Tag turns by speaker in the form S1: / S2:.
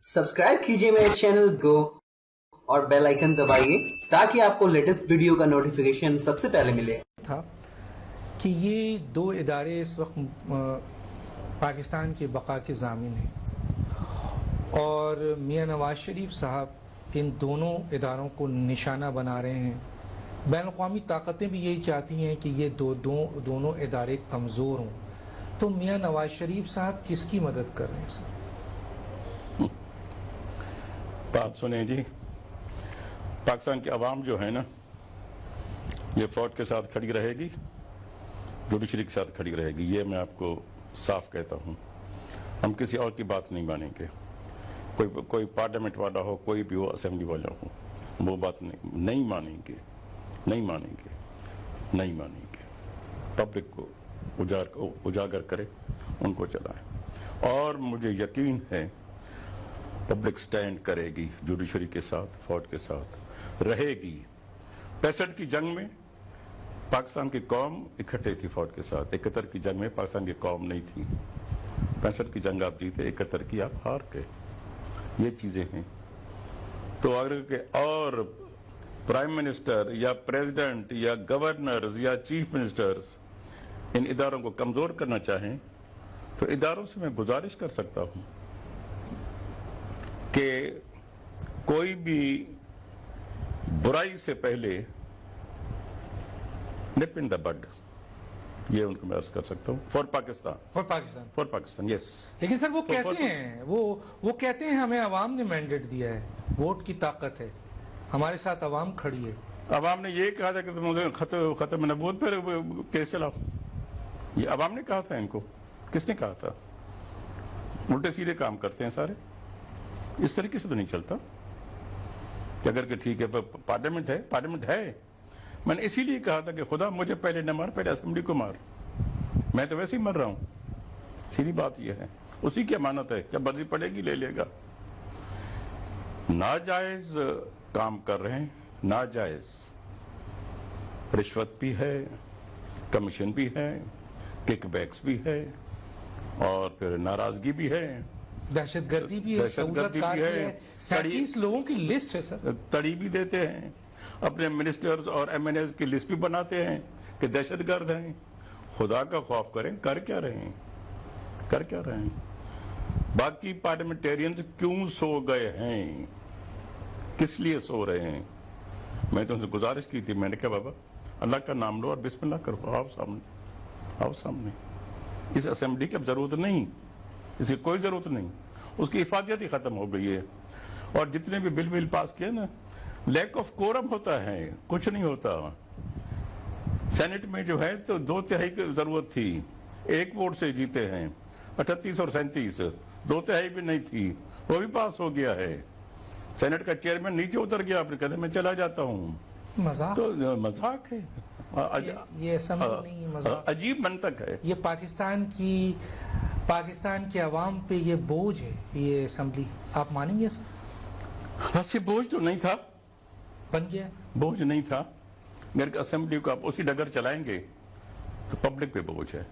S1: Subscribe कीजिए मेरे channel go और बेल आइकन दबाइए ताकि आपको लेटेस्ट वीडियो का नोटिफिकेशन सबसे पहले मिले।
S2: था कि ये दो इदारे इस वक्त पाकिस्तान की बका के ज़ामिन हैं और मियां नवाज शरीफ साहब इन दोनों इदारों को निशाना बना रहे हैं। बैनुल-अक़वामी ताकतें भी यही चाहती हैं कि ये दोनों इदारे कमज़ोर हों। तो मियां नवाज शरीफ साहब किसकी मदद कर रहे हैं सर?
S3: बात सुने जी, पाकिस्तान की आवाम जो है ना, ये फौज के साथ खड़ी रहेगी, जुडिशरी के साथ खड़ी रहेगी। ये मैं आपको साफ कहता हूं। हम किसी और की बात नहीं मानेंगे। कोई पार्लियामेंट वाला हो, कोई भी हो, असेंबली वाला हो, वो बात नहीं मानेंगे, नहीं मानेंगे, नहीं मानेंगे। पब्लिक को उजागर करे, उनको चलाए। और मुझे यकीन है पब्लिक स्टैंड करेगी, जुडिशरी के साथ, फौज के साथ रहेगी। 65 की जंग में पाकिस्तान की कौम इकट्ठे थी फौज के साथ। 71 की जंग में पाकिस्तान की कौम नहीं थी। 65 की जंग आप जीते, 71 की आप हार गए। ये चीजें हैं। तो अगर के और प्राइम मिनिस्टर या प्रेसिडेंट या गवर्नर्स या चीफ मिनिस्टर्स इन इदारों को कमजोर करना चाहें, तो इदारों से मैं गुजारिश कर सकता हूं कि कोई भी बुराई से पहले निप इन द बड, ये उनको मैं अर्ज कर सकता हूं। For Pakistan, yes.
S2: लेकिन सर वो कहते हैं वो कहते हैं हमें अवाम ने मैंडेट दिया है, वोट की ताकत है, हमारे साथ अवाम खड़ी है।
S3: अवाम ने ये कहा था कि तुम खत्म नबूवत पर केस चलाओ। ये अवाम ने कहा था इनको। किसने कहा था? उल्टे सीधे काम करते हैं सारे। इस तरीके से तो नहीं चलता कि अगर कि ठीक है पार्लियामेंट है। मैंने इसीलिए कहा था कि खुदा मुझे पहले न मार, पहले असेंबली को मार। मैं तो वैसे ही मर रहा हूं। सीधी बात यह है, उसी की अमानत है, जब मर्जी पड़ेगी ले लेगा। नाजायज काम कर रहे हैं, नाजायज रिश्वत भी है, कमीशन भी है, किकबैक्स भी है, और फिर नाराजगी भी है,
S2: दहशतगर्दी भी है,
S3: दहशतगर्दी भी है,
S2: 37 लोगों की लिस्ट है सर।
S3: तड़ी भी देते हैं, अपने मिनिस्टर्स और एमएनएस की लिस्ट भी बनाते हैं कि दहशतगर्द हैं। खुदा का खौफ करें, कर क्या रहे हैं? बाकी पार्लियामेंटेरियंस क्यों सो गए हैं? किस लिए सो रहे हैं? मैं तो उनसे गुजारिश की थी, मैंने कहा बाबा अल्लाह का नाम लो और बिस्मिल्लाह करो, आओ सामने। इस असेंबली की अब जरूरत नहीं, इसकी कोई जरूरत नहीं। उसकी इफादियत ही खत्म हो गई है। और जितने भी बिल पास किए ना, लैक ऑफ कोरम होता है, कुछ नहीं होता। सेनेट में जो है तो 2/3 की जरूरत थी, 1 वोट से जीते हैं। 38 और 37, 2/3 भी नहीं थी, वो भी पास हो गया है। सेनेट का चेयरमैन नीचे उतर गया, आपने कहते मैं चला जाता हूं।
S2: मजाक
S3: तो मजाक है।
S2: ये असेंबली नहीं, मजाक,
S3: अजीब मंतक है।
S2: ये पाकिस्तान की आवाम पे ये बोझ है, ये असेंबली। आप मानेंगे सर?
S3: बस ये बोझ तो नहीं था,
S2: बन गया।
S3: बोझ नहीं था। अगर असेंबली को आप उसी डगर चलाएंगे तो पब्लिक पे बोझ है।